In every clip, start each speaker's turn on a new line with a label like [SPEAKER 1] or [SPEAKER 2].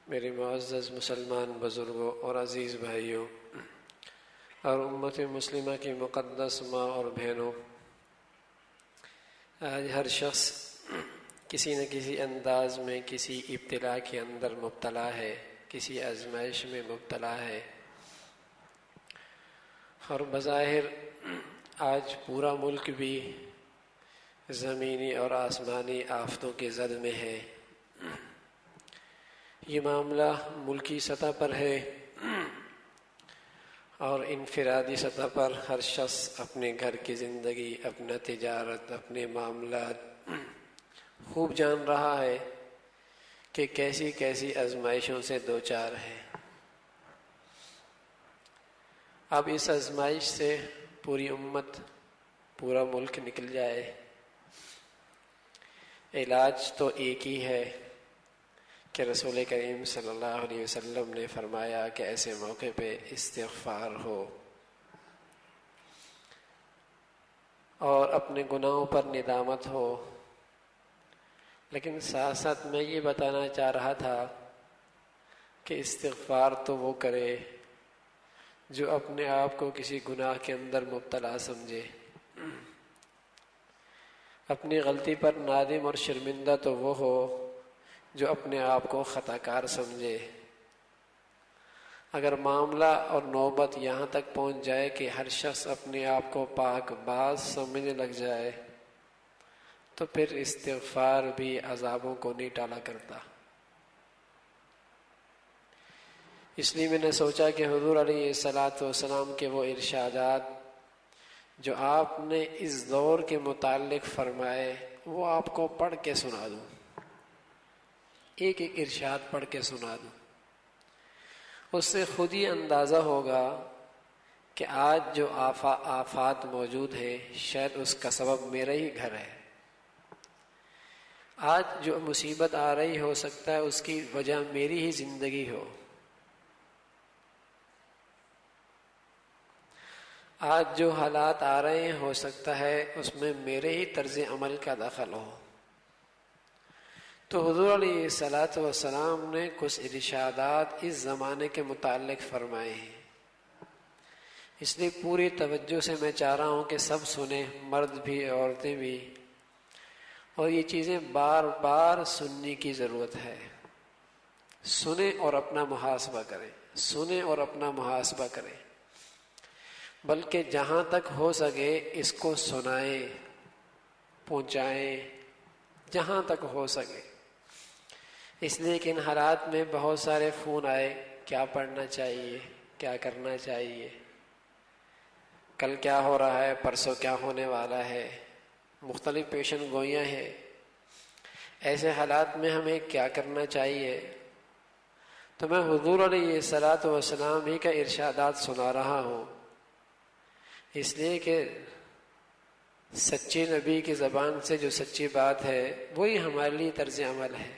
[SPEAKER 1] میرے معزز مسلمان بزرگوں اور عزیز بھائیوں اور امت مسلمہ کی مقدس ماں اور بہنوں، آج ہر شخص کسی نہ کسی انداز میں کسی ابتلا کے اندر مبتلا ہے، کسی آزمائش میں مبتلا ہے، اور بظاہر آج پورا ملک بھی زمینی اور آسمانی آفتوں کی زد میں ہے۔ یہ معاملہ ملکی سطح پر ہے اور انفرادی سطح پر ہر شخص اپنے گھر کی زندگی، اپنا تجارت، اپنے معاملات خوب جان رہا ہے کہ کیسی کیسی آزمائشوں سے دوچار ہے۔ اب اس آزمائش سے پوری امت، پورا ملک نکل جائے، علاج تو ایک ہی ہے کہ رسول کریم صلی اللہ علیہ وسلم نے فرمایا کہ ایسے موقع پہ استغفار ہو اور اپنے گناہوں پر ندامت ہو۔ لیکن ساتھ ساتھ میں یہ بتانا چاہ رہا تھا کہ استغفار تو وہ کرے جو اپنے آپ کو کسی گناہ کے اندر مبتلا سمجھے، اپنی غلطی پر نادم اور شرمندہ تو وہ ہو جو اپنے آپ کو خطا کار سمجھے۔ اگر معاملہ اور نوبت یہاں تک پہنچ جائے کہ ہر شخص اپنے آپ کو پاک باز سمجھنے لگ جائے تو پھر استغفار بھی عذابوں کو نہیں ٹالا کرتا۔ اس لیے میں نے سوچا کہ حضور علیہ الصلاۃ والسلام کے وہ ارشادات جو آپ نے اس دور کے متعلق فرمائے وہ آپ کو پڑھ کے سنا دوں، ایک ایک ارشاد پڑھ کے سنا دوں۔ اس سے خود ہی اندازہ ہوگا کہ آج جو آفات موجود ہیں شاید اس کا سبب میرا ہی گھر ہے۔ آج جو مصیبت آ رہی ہو سکتا ہے اس کی وجہ میری ہی زندگی ہو۔ آج جو حالات آ رہے ہیں ہو سکتا ہے اس میں میرے ہی طرز عمل کا دخل ہو۔ تو حضور علیہ الصلاۃ والسلام نے کچھ ارشادات اس زمانے کے متعلق فرمائے ہیں، اس لیے پوری توجہ سے میں چاہ رہا ہوں کہ سب سنیں، مرد بھی عورتیں بھی، اور یہ چیزیں بار بار سننے کی ضرورت ہے۔ سنیں اور اپنا محاسبہ کریں، سنیں اور اپنا محاسبہ کریں، بلکہ جہاں تک ہو سکے اس کو سنائیں، پہنچائیں جہاں تک ہو سکے۔ اس لیے کہ ان حالات میں بہت سارے فون آئے، کیا پڑھنا چاہیے، کیا کرنا چاہیے، کل کیا ہو رہا ہے، پرسوں کیا ہونے والا ہے، مختلف پیشن گوئیاں ہیں۔ ایسے حالات میں ہمیں کیا کرنا چاہیے؟ تو میں حضور علیہ الصلاۃ والسلام ہی کا ارشادات سنا رہا ہوں، اس لیے کہ سچے نبی کی زبان سے جو سچی بات ہے وہی ہمارے لیے طرز عمل ہے،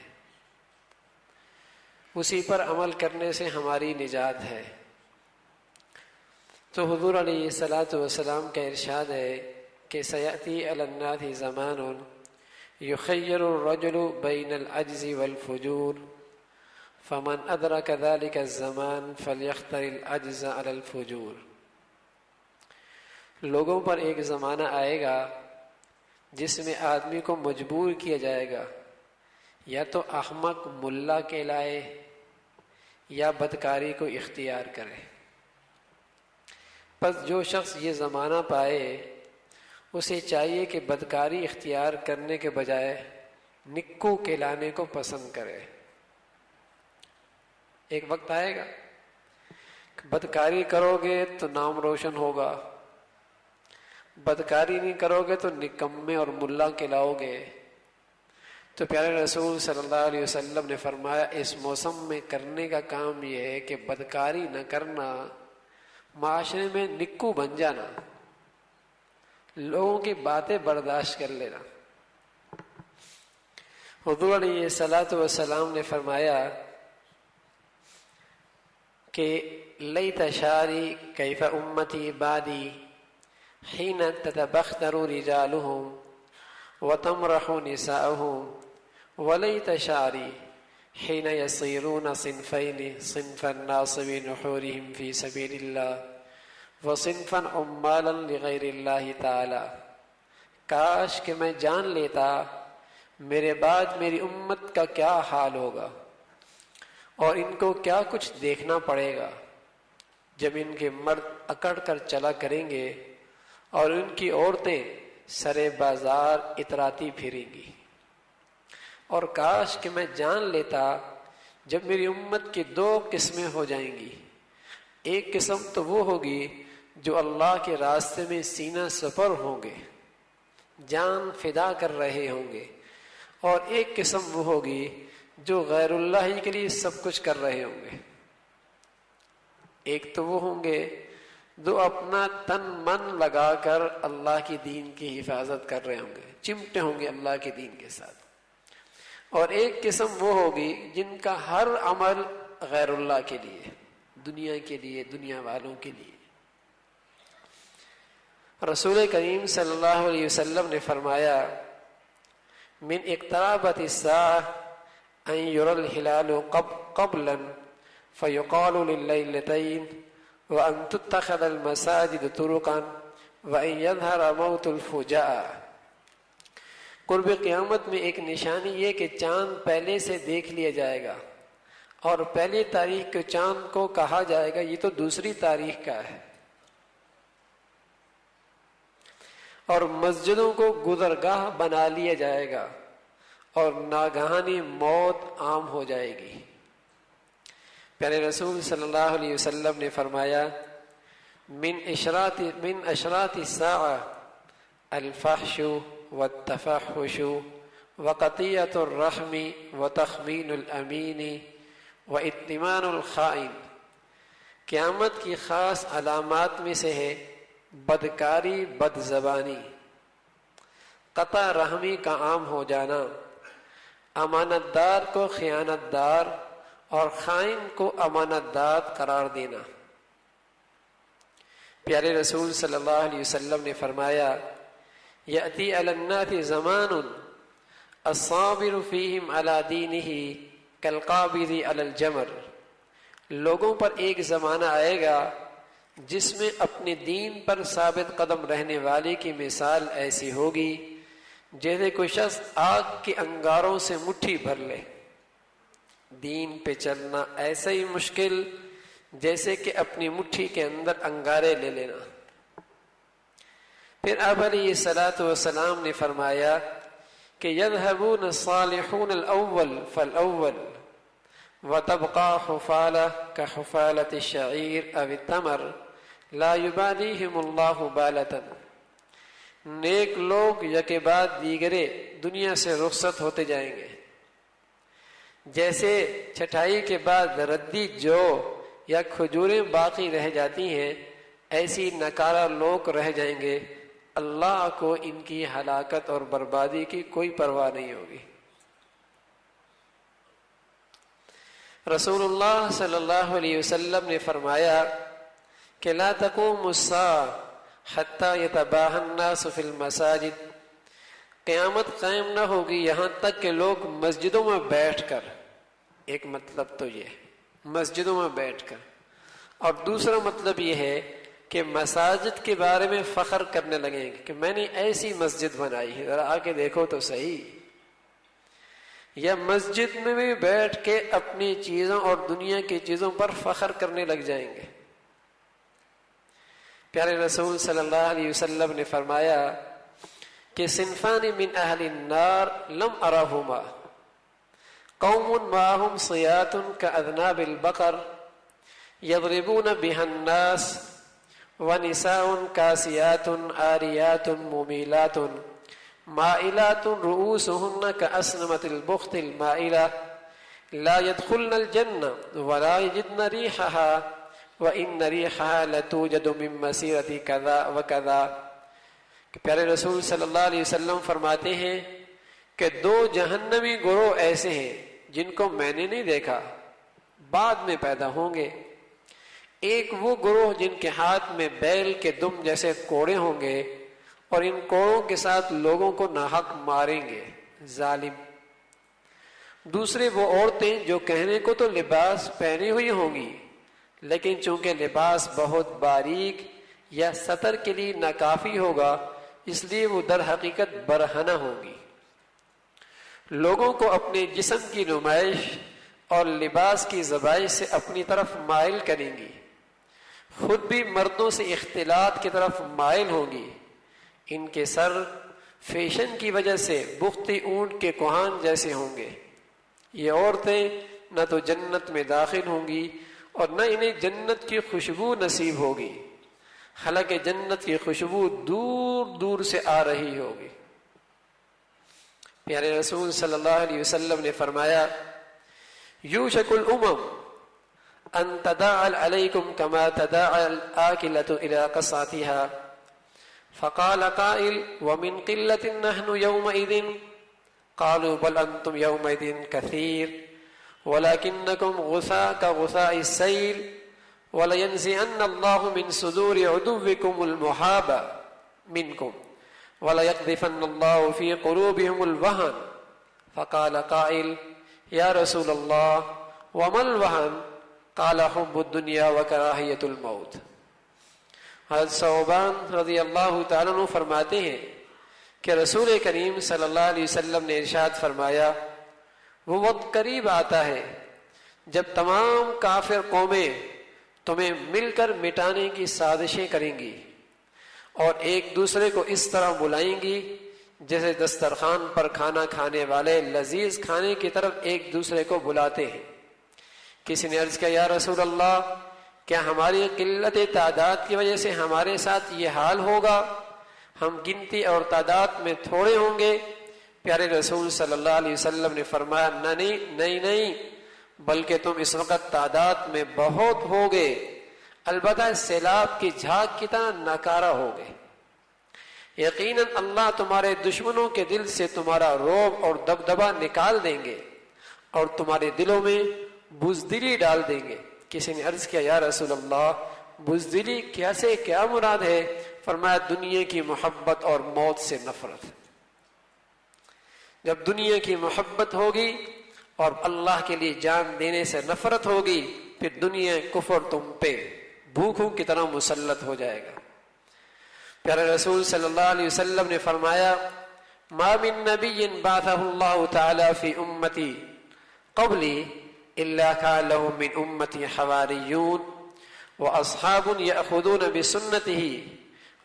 [SPEAKER 1] اسی پر عمل کرنے سے ہماری نجات ہے۔ تو حضور علیہ الصلاۃ والسلام کا ارشاد ہے کہ سیأتی علی الناس زمان یخیر الرجل بین العجز والفجور فمن ادرک ذلک الزمان فلیختر العجز علی الفجور۔ لوگوں پر ایک زمانہ آئے گا جس میں آدمی کو مجبور کیا جائے گا یا تو احمق ملا کہلائے یا بدکاری کو اختیار کرے۔ پس جو شخص یہ زمانہ پائے اسے چاہیے کہ بدکاری اختیار کرنے کے بجائے نکو کہلانے کو پسند کرے۔ ایک وقت آئے گا کہ بدکاری کرو گے تو نام روشن ہوگا، بدکاری نہیں کرو گے تو نکمے اور ملا کہلاؤ گے۔ تو پیارے رسول صلی اللہ علیہ وسلم نے فرمایا اس موسم میں کرنے کا کام یہ ہے کہ بدکاری نہ کرنا، معاشرے میں نکو بن جانا، لوگوں کی باتیں برداشت کر لینا۔ حضور علیہ الصلاۃ والسلام نے فرمایا کہ لیت شعری کیف امتی بعدی حین تتبختر رجالهم وتمرح نساؤهم ولیت شعری حين يصيرون صنفين صنفا ناصبي نحورهم في سبيل الله وصنفا عمالا لغیر اللہ تعالی. کاش کہ میں جان لیتا میرے بعد میری امت کا کیا حال ہوگا اور ان کو کیا کچھ دیکھنا پڑے گا جب ان کے مرد اکڑ کر چلا کریں گے اور ان کی عورتیں سرے بازار اتراتی پھریں گی. اور کاش کہ میں جان لیتا جب میری امت کی دو قسمیں ہو جائیں گی. ایک قسم تو وہ ہوگی جو اللہ کے راستے میں سینہ سپر ہوں گے، جان فدا کر رہے ہوں گے، اور ایک قسم وہ ہوگی جو غیر اللہ ہی کے لیے سب کچھ کر رہے ہوں گے. ایک تو وہ ہوں گے جو اپنا تن من لگا کر اللہ کی دین کی حفاظت کر رہے ہوں گے، چمٹے ہوں گے اللہ کے دین کے ساتھ. اور ایک قسم وہ ہوگی جن کا ہر عمل غیر اللہ کے لیے، دنیا کے لیے، دنیا والوں کے لیے. رسول کریم صلی اللہ علیہ وسلم نے فرمایا من اقترابت الساعة ان يرى الهلال قبلا فيقال لليلتين وان تتخذ المساجد طرقا وان يظهر موت الفجاء. قرب قیامت میں ایک نشانی یہ کہ چاند پہلے سے دیکھ لیا جائے گا، اور پہلی تاریخ کے چاند کو کہا جائے گا یہ تو دوسری تاریخ کا ہے، اور مسجدوں کو گزرگاہ بنا لیا جائے گا، اور ناگہانی موت عام ہو جائے گی. پیارے رسول صلی اللہ علیہ وسلم نے فرمایا من اشراط الساعة الفحش والتفحش وقطيعة الرحم وتخمين الأمين واتمان الخائن. قیامت کی خاص علامات میں سے ہے بدکاری، بد زبانی، قطع رحمی کا عام ہو جانا، امانت دار کو خیانت دار اور خائن کو امانت دار قرار دینا. پیارے رسول صلی اللہ علیہ وسلم نے فرمایا یأتی علی الناس زمان الصابر فیہم علی دینہ کالقابض علی الجمر. لوگوں پر ایک زمانہ آئے گا جس میں اپنے دین پر ثابت قدم رہنے والے کی مثال ایسی ہوگی جیسے کوئی شخص آگ کے انگاروں سے مٹھی بھر لے. دین پہ چلنا ایسا ہی مشکل جیسے کہ اپنی مٹھی کے اندر انگارے لے لینا. پھر آپ علیہ الصلاۃ والسلام نے فرمایا کہ یذهبون الصالحون الاول فالاول وتبقى حفالة كحفالة الشعير او التمر لا يباليهم الله بالة. نیک لوگ یکے بعد دیگرے دنیا سے رخصت ہوتے جائیں گے، جیسے چھٹائی کے بعد ردی جو یا کھجوریں باقی رہ جاتی ہیں، ایسی نکارہ لوگ رہ جائیں گے. اللہ کو ان کی ہلاکت اور بربادی کی کوئی پرواہ نہیں ہوگی. رسول اللہ صلی اللہ علیہ وسلم نے فرمایا کہ لا تقوم الساعة حتى يتباهى الناس في المساجد. قیامت قائم نہ ہوگی یہاں تک کہ لوگ مسجدوں میں بیٹھ کر، ایک مطلب تو یہ مسجدوں میں بیٹھ کر، اور دوسرا مطلب یہ ہے کہ مساجد کے بارے میں فخر کرنے لگیں گے کہ میں نے ایسی مسجد بنائی ہے، ذرا آ کے دیکھو تو صحیح. یا مسجد میں بھی بیٹھ کے اپنی چیزوں اور دنیا کی چیزوں پر فخر کرنے لگ جائیں گے. پیارے رسول صلی اللہ علیہ وسلم نے فرمایا کہ صنفان من اہل النار لم ارہما قوم معهم صیات کاذناب البقر یضربون بها الناس ونساء کاسیات عاریات ممیلات مائلات رؤوسهن كأسنمة البخت المائلة لا يدخلن الجنة ولا يجدن ريحها وإن ريحها لتوجد من مسيرة كذا وكذا. کہ پیارے رسول صلی اللہ علیہ وسلم فرماتے ہیں کہ دو جہنمی گروہ ایسے ہیں جن کو میں نے نہیں دیکھا، بعد میں پیدا ہوں گے. ایک وہ گروہ جن کے ہاتھ میں بیل کے دم جیسے کوڑے ہوں گے اور ان کوڑوں کے ساتھ لوگوں کو ناحق ماریں گے، ظالم. دوسرے وہ عورتیں جو کہنے کو تو لباس پہنی ہوئی ہوں گی، لیکن چونکہ لباس بہت باریک یا سطر کے لیے ناکافی ہوگا، اس لیے وہ در حقیقت برہنہ ہوں گی۔ لوگوں کو اپنے جسم کی نمائش اور لباس کی زیبائش سے اپنی طرف مائل کریں گی، خود بھی مردوں سے اختلاط کی طرف مائل ہوں گی۔ ان کے سر فیشن کی وجہ سے بختی اونٹ کے کوہان جیسے ہوں گے۔ یہ عورتیں نہ تو جنت میں داخل ہوں گی اور نہ انہیں جنت کی خوشبو نصیب ہوگی، حالانکہ جنت کی خوشبو دور دور سے آ رہی ہوگی۔ پیارے رسول صلی اللہ علیہ وسلم نے فرمایا، یوشک الامم ان تداعى علیکم کما تداعى الآکلة الى قصعتها، فقال قائل ومن قلة نحن يومئذ، قالوا بل انتم يومئذ كثير ولكنكم غثاء كغثاء السيل ولينزعن الله من صدور عدوكم المحابة منكم وليقذفن الله في قلوبهم الوهن، فقال قائل يا رسول الله وما الوهن، قال حب الدنيا وكراهية الموت۔ حضرت ثوبان رضی اللہ تعالیٰ عنہ فرماتے ہیں کہ رسول کریم صلی اللہ علیہ وسلم نے ارشاد فرمایا، وہ وقت قریب آتا ہے جب تمام کافر قومیں تمہیں مل کر مٹانے کی سازشیں کریں گی اور ایک دوسرے کو اس طرح بلائیں گی جیسے دسترخوان پر کھانا کھانے والے لذیذ کھانے کی طرف ایک دوسرے کو بلاتے ہیں۔ کسی نے عرض کیا، یا رسول اللہ، کیا ہماری قلت تعداد کی وجہ سے ہمارے ساتھ یہ حال ہوگا؟ ہم گنتی اور تعداد میں تھوڑے ہوں گے؟ پیارے رسول صلی اللہ علیہ وسلم نے فرمایا، نہیں، بلکہ تم اس وقت تعداد میں بہت ہوگے، البتہ سیلاب کی جھاگ کی طرح ناکارہ ہوگے۔ یقیناً اللہ تمہارے دشمنوں کے دل سے تمہارا رعب اور دبدبہ نکال دیں گے اور تمہارے دلوں میں بزدلی ڈال دیں گے۔ کسی نے عرض کیا، یا رسول اللہ، بزدلی کیسے، کیا مراد ہے؟ فرمایا، دنیا کی محبت اور موت سے نفرت۔ جب دنیا کی محبت ہوگی اور اللہ کے لیے جان دینے سے نفرت ہوگی، پھر دنیا کفر تم پہ بھوکوں کی طرح مسلط ہو جائے گا۔ پیارے رسول صلی اللہ علیہ وسلم نے فرمایا، ما من نبی بعثہ اللہ تعالی فی امتی قبلی الا كان له من امتی حواریون واصحاب یاخذون بسنته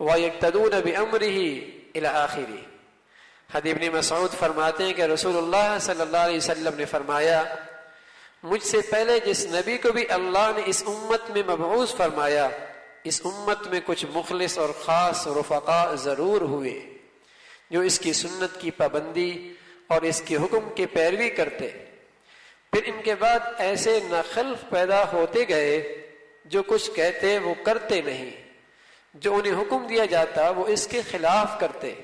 [SPEAKER 1] ویقتدون بامرہ الی آخرہ۔ حدیث ابن مسعود فرماتے ہیں کہ رسول اللہ صلی اللہ علیہ وسلم نے فرمایا، مجھ سے پہلے جس نبی کو بھی اللہ نے اس امت میں مبعوث فرمایا، اس امت میں کچھ مخلص اور خاص رفقاء ضرور ہوئے جو اس کی سنت کی پابندی اور اس کے حکم کی پیروی کرتے۔ پھر ان کے بعد ایسے ناخلف پیدا ہوتے گئے جو کچھ کہتے وہ کرتے نہیں، جو انہیں حکم دیا جاتا وہ اس کے خلاف کرتے۔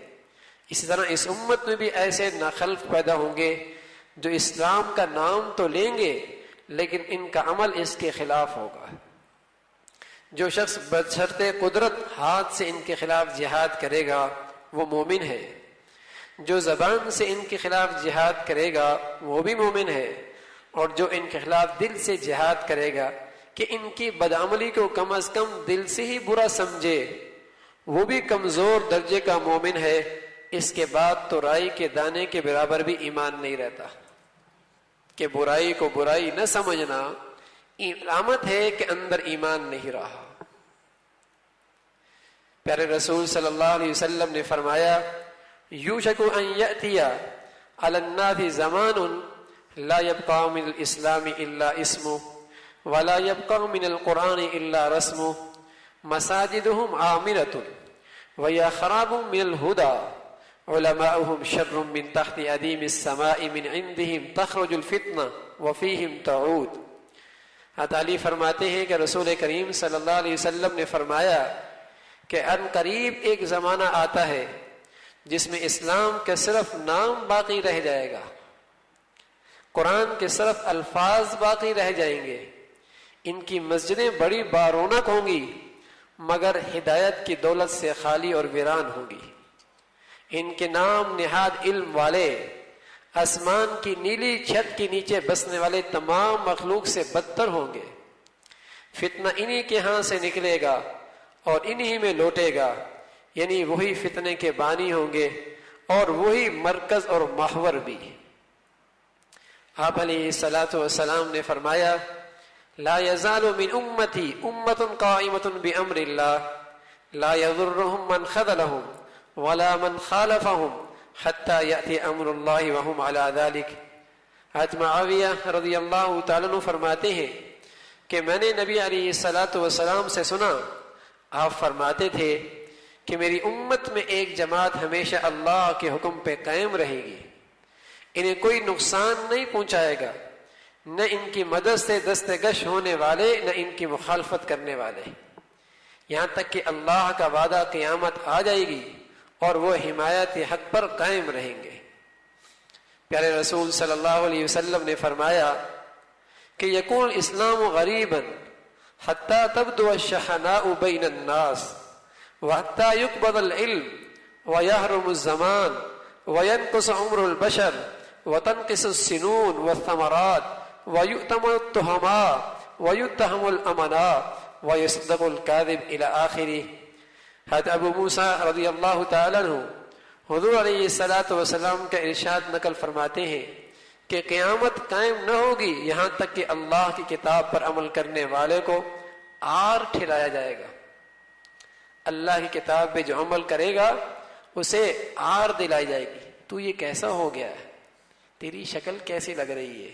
[SPEAKER 1] اسی طرح اس امت میں بھی ایسے ناخلف پیدا ہوں گے جو اسلام کا نام تو لیں گے لیکن ان کا عمل اس کے خلاف ہوگا۔ جو شخص بشرط قدرت ہاتھ سے ان کے خلاف جہاد کرے گا وہ مومن ہے، جو زبان سے ان کے خلاف جہاد کرے گا وہ بھی مومن ہے، اور جو ان کے خلاف دل سے جہاد کرے گا کہ ان کی بدعملی کو کم از کم دل سے ہی برا سمجھے، وہ بھی کمزور درجے کا مومن ہے۔ اس کے بعد تو رائی کے دانے کے برابر بھی ایمان نہیں رہتا۔ کہ برائی کو برائی نہ سمجھنا علامت ہے کہ اندر ایمان نہیں رہا۔ پیارے رسول صلی اللہ علیہ وسلم نے فرمایا، یوشک ان یأتی علی الناس زمان لا يبقى من الاسلام الا اسمه ولا يبقى من القرآن الا رسمه مساجدهم عامرة ويا خراب من الهدى علماؤهم شر من تحت ادیم السماء من عندهم تخرج الفتنة وفيهم تعود۔ حضرت علی فرماتے ہیں کہ رسول کریم صلی اللہ علیہ وسلم نے فرمایا کہ ان قریب ایک زمانہ آتا ہے جس میں اسلام کا صرف نام باقی رہ جائے گا، قرآن کے صرف الفاظ باقی رہ جائیں گے، ان کی مسجدیں بڑی بارونق ہوں گی مگر ہدایت کی دولت سے خالی اور ویران ہوں گی۔ ان کے نام نہاد علم والے آسمان کی نیلی چھت کے نیچے بسنے والے تمام مخلوق سے بدتر ہوں گے۔ فتنہ انہی کے ہاں سے نکلے گا اور انہی میں لوٹے گا، یعنی وہی فتنے کے بانی ہوں گے اور وہی مرکز اور محور بھی۔ آپ علیہ الصلاۃ والسلام نے فرمایا لا یزال من امتی امت قائمۃ بامر اللہ لا یضرهم من خذلهم ولا من خالفهم حتى یأتی امر اللہ وهم علی ذلک۔ حضرت معاویہ رضی اللہ تعالیٰ عنہ فرماتے ہیں کہ میں نے نبی علیہ الصلاۃ والسلام سے سنا، آپ فرماتے تھے کہ میری امت میں ایک جماعت ہمیشہ اللہ کے حکم پہ قائم رہے گی، انہیں کوئی نقصان نہیں پہنچائے گا، نہ ان کی مدد سے دستگش ہونے والے نہ ان کی مخالفت کرنے والے، یہاں تک کہ اللہ کا وعدہ قیامت آ جائے گی اور وہ حمایت حق پر قائم رہیں گے۔ پیارے رسول صلی اللہ علیہ وسلم نے فرمایا کہ یکون الاسلام غریبا حتی تبدو الشحناء بین الناس وحتی یقبض العلم ویحرم الزمان وینقص عمر البشر وتنقص السنون والثمرات ويؤتم التهماء ويتهم الامناء ويصدق الكاذب الى آخره۔ حضرت ابو موسیٰ رضی اللہ تعالیٰ عنہ حضور علیہ الصلاۃ والسلام کا ارشاد نقل فرماتے ہیں کہ قیامت قائم نہ ہوگی یہاں تک کہ اللہ کی کتاب پر عمل کرنے والے کو آر ٹھلایا جائے گا۔ اللہ کی کتاب پہ جو عمل کرے گا اسے آر دلائی جائے گی، تو یہ کیسا ہو گیا ہے، تیری شکل کیسی لگ رہی ہے،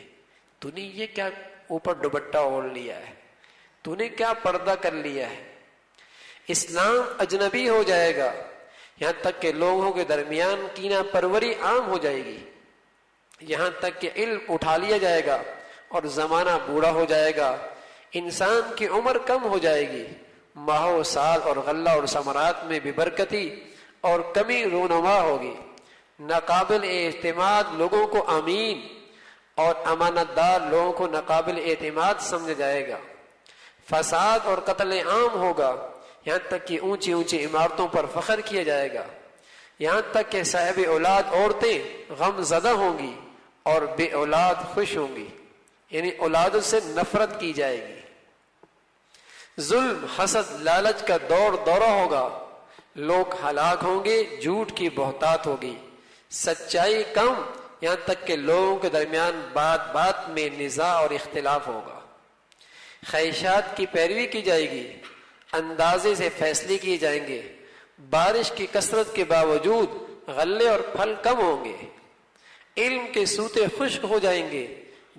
[SPEAKER 1] تو نے یہ کیا اوپر دوپٹہ اوڑھ لیا ہے، تو نے کیا پردہ کر لیا ہے۔ اسلام اجنبی ہو جائے گا، یہاں تک کہ لوگوں کے درمیان کینہ پروری عام ہو جائے گی، یہاں تک کہ علم اٹھا لیا جائے گا اور زمانہ بوڑھا ہو جائے گا، انسان کی عمر کم ہو جائے گی، ماہ و سال اور غلہ اور ثمرات میں بے برکتی اور کمی رونما ہوگی، ناقابل اعتماد لوگوں کو امین اور امانت دار لوگوں کو ناقابل اعتماد سمجھا جائے گا، فساد اور قتل عام ہوگا، یہاں تک کہ اونچی اونچی عمارتوں پر فخر کیا جائے گا، یہاں تک کہ صاحب اولاد عورتیں غم زدہ ہوں گی اور بے اولاد خوش ہوں گی، یعنی اولاد سے نفرت کی جائے گی۔ ظلم، حسد، لالچ کا دورہ ہوگا، لوگ ہلاک ہوں گے، جھوٹ کی بہتات ہوگی، سچائی کم، یہاں تک کہ لوگوں کے درمیان بات بات میں نزاع اور اختلاف ہوگا، خواہشات کی پیروی کی جائے گی، اندازے سے فیصلے کیے جائیں گے، بارش کی کثرت کے باوجود غلے اور پھل کم ہوں گے، علم کے سوتے خشک ہو جائیں گے،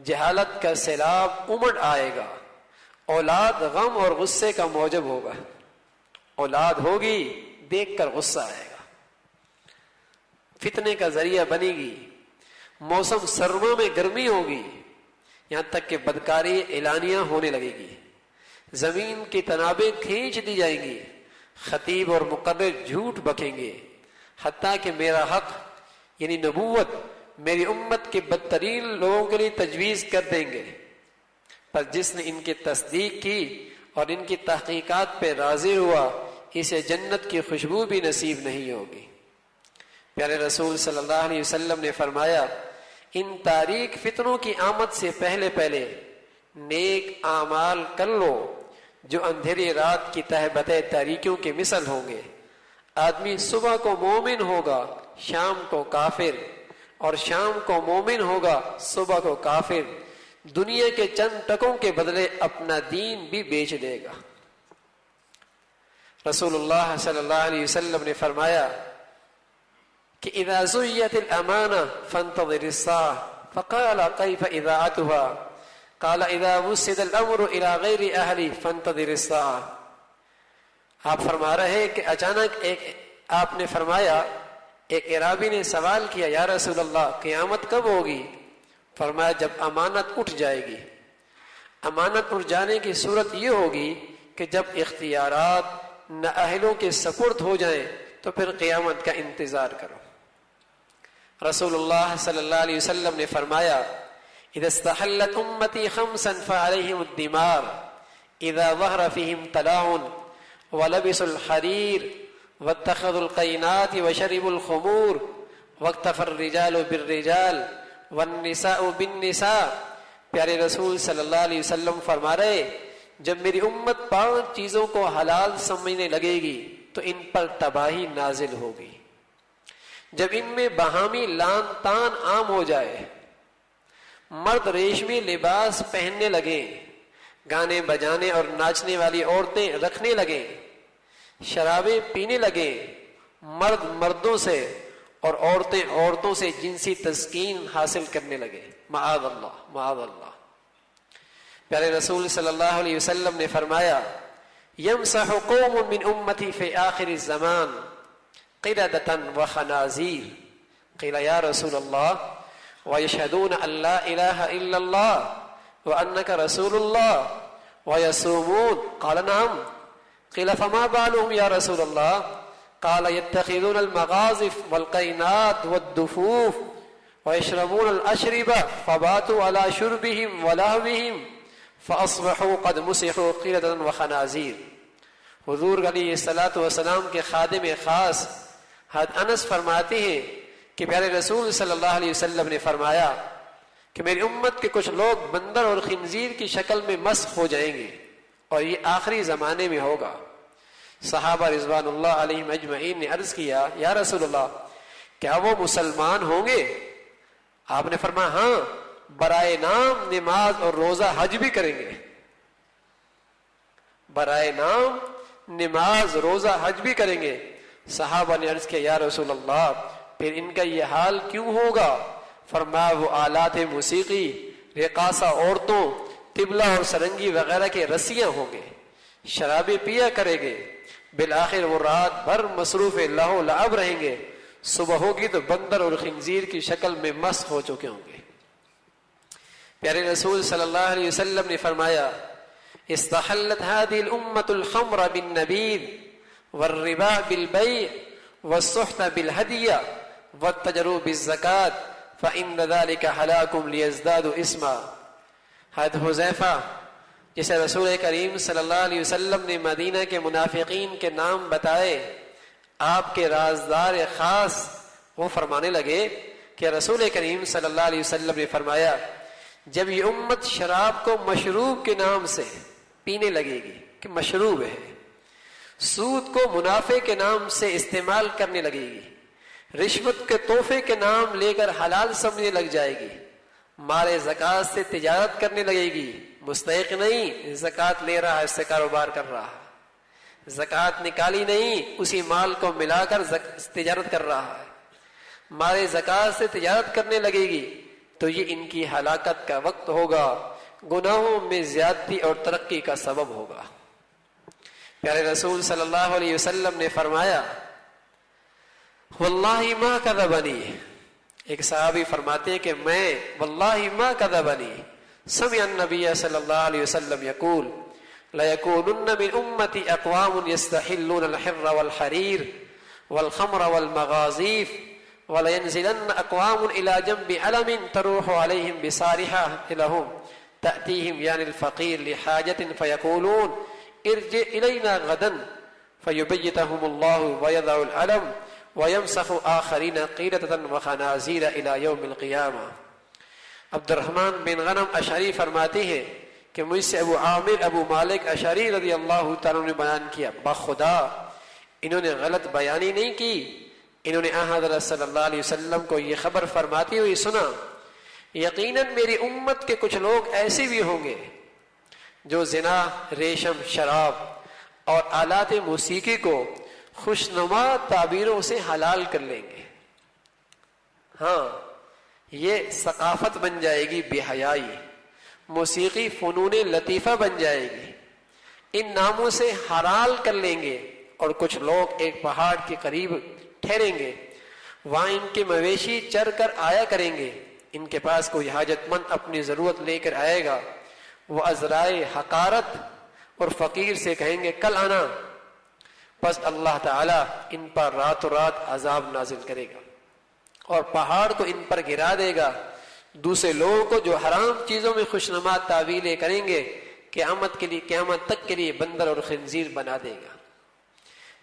[SPEAKER 1] جہالت کا سیلاب امڑ آئے گا، اولاد غم اور غصے کا موجب ہوگا، اولاد ہوگی دیکھ کر غصہ آئے گا، فتنے کا ذریعہ بنے گی، موسم سرما میں گرمی ہوگی، یہاں تک کہ بدکاری اعلانیہ ہونے لگے گی، زمین کی تنابیں کھینچ دی جائیں گی، خطیب اور مقرر جھوٹ بکیں گے، حتیٰ کہ میرا حق یعنی نبوت میری امت کے بدترین لوگوں کے لیے تجویز کر دیں گے، پر جس نے ان کی تصدیق کی اور ان کی تحقیقات پہ راضی ہوا اسے جنت کی خوشبو بھی نصیب نہیں ہوگی۔ پیارے رسول صلی اللہ علیہ وسلم نے فرمایا ان تاریک فتنوں کی آمد سے پہلے پہلے نیک اعمال کر لو جو اندھیری رات کی تہبتہ تاریکیوں کے مثل ہوں گے۔ آدمی صبح کو مومن ہوگا، شام کو کافر، اور شام کو مومن ہوگا، صبح کو کافر، دنیا کے چند ٹکوں کے بدلے اپنا دین بھی بیچ دے گا۔ رسول اللہ صلی اللہ علیہ وسلم نے فرمایا کہ اذا زیت الامانہ فانتظر الساعہ، فقال کیف اذاعتها؟ قال اذا وسد الامر الى غیر اہلی فانتظر الساعہ۔ آپ فرما رہے ہیں کہ اچانک آپ نے فرمایا، ایک اعرابی نے سوال کیا یا رسول اللہ قیامت کب ہوگی؟ فرمایا جب امانت اٹھ جائے گی۔ امانت اٹھ جانے کی صورت یہ ہوگی کہ جب اختیارات نااہلوں کے سپرد ہو جائیں تو پھر قیامت کا انتظار کرو۔ رسول اللہ صلی اللہ علیہ وسلم نے فرمایا اذا استحلت امتی خمسا فعليهم الدمار اذا ظهر فيهم تلاعن ولبسوا الحرير واتخذوا القينات وشربوا الخمور واكتفى الرجال بالرجال والنساء بالنساء. پیارے رسول صلی اللہ علیہ وسلم فرما رہے جب میری امت 5 چیزوں کو حلال سمجھنے لگے گی تو ان پر تباہی نازل ہوگی. جب ان میں باہمی لان تان عام ہو جائے، مرد ریشمی لباس پہننے لگیں، گانے بجانے اور ناچنے والی عورتیں رکھنے لگیں، شرابیں پینے لگیں، مرد مردوں سے اور عورتیں عورتوں سے جنسی تسکین حاصل کرنے لگے، معاذ اللہ معاذ اللہ. پیارے رسول صلی اللہ علیہ وسلم نے فرمایا یمسح قوم من امتی فی آخر الزمان قردة وخنازیر. قیل یا رسول اللہ ویشہدون ان لا الہ الا اللہ وانک رسول اللہ ویصومون. قال نعم. قیل فما بالهم یا رسول اللہ؟ قال يتخذون المغازف والقینات والدفوف ويشربون الأشربة فباتوا على شربهم ولهوهم فأصبحوا قد مسحوا قردة وخنازیر. حضور علیہ الصلوۃ والسلام کے خادم خاص حضرت انس فرماتے ہیں کہ پیارے رسول صلی اللہ علیہ وسلم نے فرمایا کہ میری امت کے کچھ لوگ بندر اور خنزیر کی شکل میں مسخ ہو جائیں گے اور یہ آخری زمانے میں ہوگا. صحابہ رضوان اللہ علیہم اجمعین نے عرض کیا یا رسول اللہ کیا وہ مسلمان ہوں گے؟ آپ نے فرمایا ہاں، برائے نام نماز اور روزہ حج بھی کریں گے. برائے نام نماز روزہ حج بھی کریں گے. صحابہ نے عرض کیا یا رسول اللہ پھر ان کا یہ حال کیوں ہوگا؟ فرمایا وہ آلات موسیقی، رقاصہ عورتوں، طبلہ اور سرنگی وغیرہ کے رسیاں ہوں گے، شرابیں پیا کریں گے، بالآخر وہ رات بھر مصروف لہو لعب رہیں گے، صبح ہوگی تو بندر اور خنزیر کی شکل میں مسخ ہو چکے ہوں گے. پیارے رسول صلی اللہ علیہ وسلم نے فرمایا استحلت هذه الامة الخمر بالنبيذ والربا بالبيع والسحت بالهدية والتجر بالزكاة فإن ذلك هلاك ليزدادوا اسما. حضرت حذیفہ جسے رسول کریم صلی اللہ علیہ وسلم نے مدینہ کے منافقین کے نام بتائے، آپ کے رازدار خاص، وہ فرمانے لگے کہ رسول کریم صلی اللہ علیہ وسلم نے فرمایا جب یہ امت شراب کو مشروب کے نام سے پینے لگے گی کہ مشروب ہے، سود کو منافع کے نام سے استعمال کرنے لگے گی، رشوت کے تحفے کے نام لے کر حلال سمجھنے لگ جائے گی، مال زکوٰۃ سے تجارت کرنے لگے گی، مستحق نہیں زکوٰۃ لے رہا ہے اس سے کاروبار کر رہا ہے، زکوٰۃ نکالی نہیں اسی مال کو ملا کر تجارت کر رہا ہے، مال زکوٰۃ سے تجارت کرنے لگے گی تو یہ ان کی ہلاکت کا وقت ہوگا، گناہوں میں زیادتی اور ترقی کا سبب ہوگا. پیارے رسول صلی اللہ علیہ وسلم نے فرمایا واللہ ما کذبنی. ایک صحابی فرماتے ہیں کہ میں واللہ ما کذبنی سمع النبی صلی اللہ علیہ وسلم یقول لَيَكُونُنَّ مِنْ أُمَّتِ أَقْوَامٌ يَسْتَحِلُّونَ الْحِرَّ وَالْحَرِيرَ وَالْخَمْرَ وَالْمَغَازِيفَ وَلَيَنْزِلَنَّ أَقْوَامٌ إِلَى جَنْبِ عَلَمٍ تَرُوحُ عَلَيْهِمْ بِصَارِحَةٍ لَهُمْ تأتيهم يعني الفقير لحاجة فيقولون ارجع إلينا غدا فيبيتهم الله ويضع العلم ويمسخ آخرين قيلة وخنازير إلى يوم القيامة. عبد الرحمن بن غنم اشعری فرماتے ہیں کہ مجھ سے ابو عامر ابو مالک اشعری رضی اللہ تعالیٰ نے بیان کیا بخدا انہوں نے غلط بیانی نہیں کی، انہوں نے حضرت صلی اللہ علیہ وسلم کو یہ خبر فرماتی ہوئی سنا یقیناً میری امت کے کچھ لوگ ایسے بھی ہوں گے جو زنا، ریشم، شراب اور آلات موسیقی کو خوشنما تعبیروں سے حلال کر لیں گے. ہاں یہ ثقافت بن جائے گی، بے حیائی، موسیقی فنون لطیفہ بن جائے گی، ان ناموں سے حلال کر لیں گے. اور کچھ لوگ ایک پہاڑ کے قریب ٹھہریں گے، وہاں ان کے مویشی چر کر آیا کریں گے، ان کے پاس کوئی حاجت مند اپنی ضرورت لے کر آئے گا، وہ عذرائے حقارت اور فقیر سے کہیں گے کل آنا، بس اللہ تعالیٰ ان پر راتوں رات عذاب نازل کرے گا اور پہاڑ کو ان پر گرا دے گا. دوسرے لوگوں کو جو حرام چیزوں میں خوشنما تعویلیں کریں گے قیامت تک کے لیے بندر اور خنزیر بنا دے گا.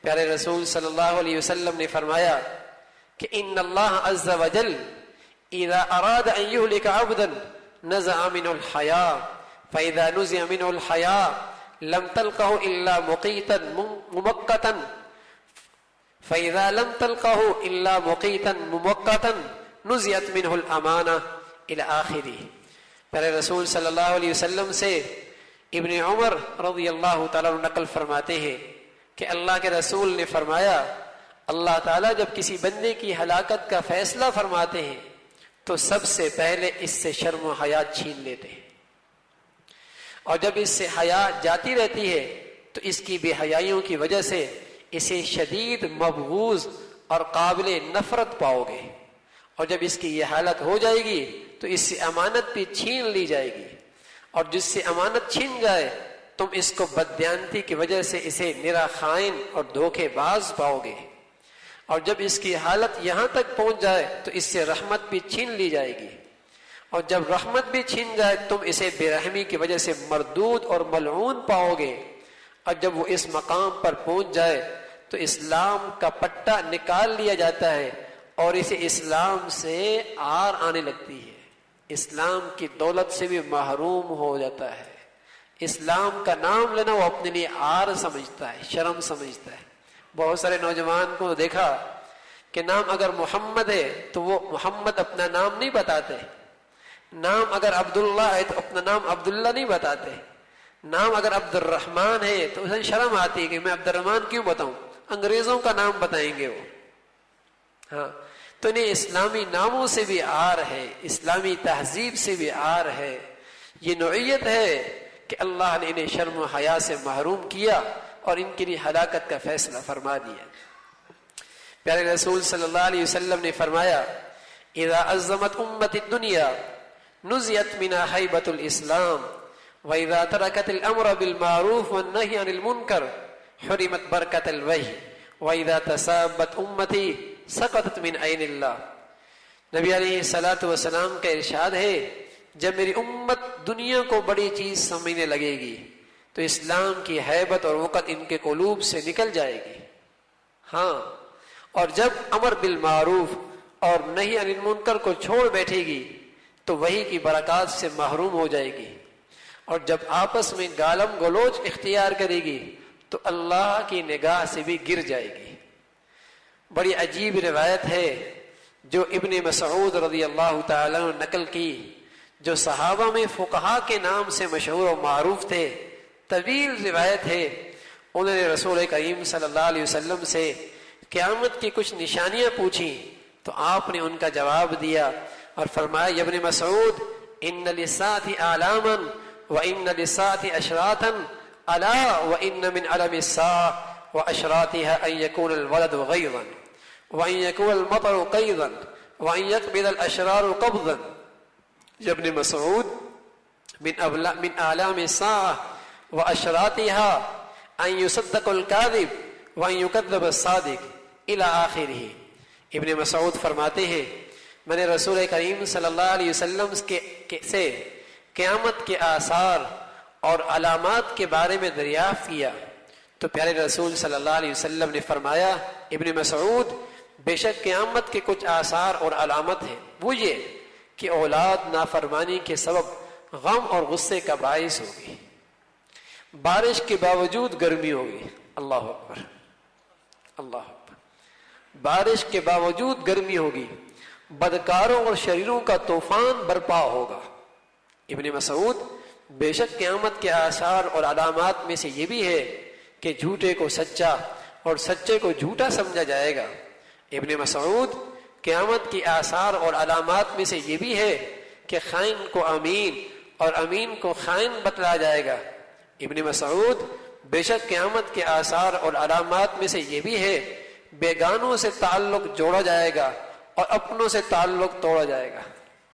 [SPEAKER 1] پیارے رسول صلی اللہ علیہ وسلم نے فرمایا کہ ان اللہ عز وجل اذا اراد ان يهلك عبدا نزع منه الحياء فاذا نزع منه الحياء لم تلقه الا مقيتا ممقتا فاذا لم تلقه الا مقيتا ممقتا نزعت منه الامانه الى آخره۔ پیارے رسول صلی اللہ علیہ وسلم سے ابن عمر رضی اللہ تعالیٰ نقل فرماتے ہیں کہ اللہ کے رسول نے فرمایا، اللہ تعالیٰ جب کسی بندے کی ہلاکت کا فیصلہ فرماتے ہیں تو سب سے پہلے اس سے شرم و حیا چھین لیتے ہیں، اور جب اس سے حیا جاتی رہتی ہے تو اس کی بے حیائیوں کی وجہ سے اسے شدید مبغوض اور قابل نفرت پاؤ گے، اور جب اس کی یہ حالت ہو جائے گی تو اس سے امانت بھی چھین لی جائے گی، اور جس سے امانت چھین جائے تم اس کو بددیانتی کی وجہ سے اسے نرا خائن اور دھوکے باز پاؤ گے، اور جب اس کی حالت یہاں تک پہنچ جائے تو اس سے رحمت بھی چھین لی جائے گی، اور جب رحمت بھی چھین جائے تم اسے بے رحمی کی وجہ سے مردود اور ملعون پاؤ گے، اور جب وہ اس مقام پر پہنچ جائے تو اسلام کا پٹا نکال لیا جاتا ہے اور اسے اسلام سے آر آنے لگتی ہے، اسلام کی دولت سے بھی محروم ہو جاتا ہے، اسلام کا نام لینا وہ اپنے لیے آر سمجھتا ہے، شرم سمجھتا ہے۔ بہت سارے نوجوان کو دیکھا کہ نام اگر محمد ہے تو وہ محمد اپنا نام نہیں بتاتے، نام اگر عبداللہ ہے تو اپنا نام عبداللہ نہیں بتاتے، نام اگر عبد الرحمن ہے تو اسے شرم آتی ہے کہ میں عبد الرحمن کیوں بتاؤں، انگریزوں کا نام بتائیں گے وہ۔ ہاں، تو انہیں اسلامی ناموں سے بھی آر ہے، اسلامی تہذیب سے بھی آر ہے، یہ نوعیت ہے کہ اللہ نے انہیں شرم و حیا سے محروم کیا اور ان کے لیے ہلاکت کا فیصلہ فرما دیا۔ پیارے رسول صلی اللہ علیہ وسلم نے فرمایا، اذا عظمت امت الدنیا نزعت منها ہیبۃ الاسلام واذا ترکت الامر بالمعروف والنہی عن المنکر حرمت برکت الوحی واذا تسابت امتی سقطت من عین اللہ۔ نبی علیہ الصلوۃ والسلام کا ارشاد ہے، جب میری امت دنیا کو بڑی چیز سمجھنے لگے گی تو اسلام کی ہیبت اور وقت ان کے قلوب سے نکل جائے گی۔ ہاں، اور جب امر بالمعروف اور نہی عن المنکر کو چھوڑ بیٹھے گی تو وحی کی برکات سے محروم ہو جائے گی، اور جب آپس میں گالم گلوچ اختیار کرے گی تو اللہ کی نگاہ سے بھی گر جائے گی۔ بڑی عجیب روایت ہے جو ابن مسعود رضی اللہ تعالیٰ عنہ نقل کی، جو صحابہ میں فقہا کے نام سے مشہور و معروف تھے، طویل روایت ہے۔ انہوں نے رسول کریم صلی اللہ علیہ وسلم سے قیامت کی کچھ نشانیاں پوچھی تو آپ نے ان کا جواب دیا اور فرمایا، یا ابن مسعود، ان للساعة اعلاما وان للساعة اشراطا الا وان من علم الساعة واشراطها ان يكون الولد غيظا وان يكون المطر قيظا وان يقبض الاشرار قبضا۔ یا ابن مسعود، من اعلام الساعة واشراطها ان يصدق الكاذب وان يكذب الصادق الى آخرہ۔ ابن مسعود فرماتے ہیں، میں نے رسول کریم صلی اللہ علیہ وسلم سے قیامت کے آثار اور علامات کے بارے میں دریافت کیا تو پیارے رسول صلی اللہ علیہ وسلم نے فرمایا، ابن مسعود، بے شک قیامت کے کچھ آثار اور علامت ہیں، وہ یہ کہ اولاد نافرمانی کے سبب غم اور غصے کا باعث ہوگی، بارش کے باوجود گرمی ہوگی، اللہ اکبر اللہ اکبر، بارش کے باوجود گرمی ہوگی، بدکاروں اور شریروں کا طوفان برپا ہوگا۔ ابن مسعود، بے شک قیامت کے آثار اور علامات میں سے یہ بھی ہے کہ جھوٹے کو سچا اور سچے کو جھوٹا سمجھا جائے گا۔ ابن مسعود، قیامت کی آثار اور علامات میں سے یہ بھی ہے کہ خائن کو امین اور امین کو خائن بتلایا جائے گا۔ ابن مسعود، بے شک قیامت کے آثار اور علامات میں سے یہ بھی ہے بیگانوں سے تعلق جوڑا جائے گا اور اپنوں سے تعلق توڑا جائے گا۔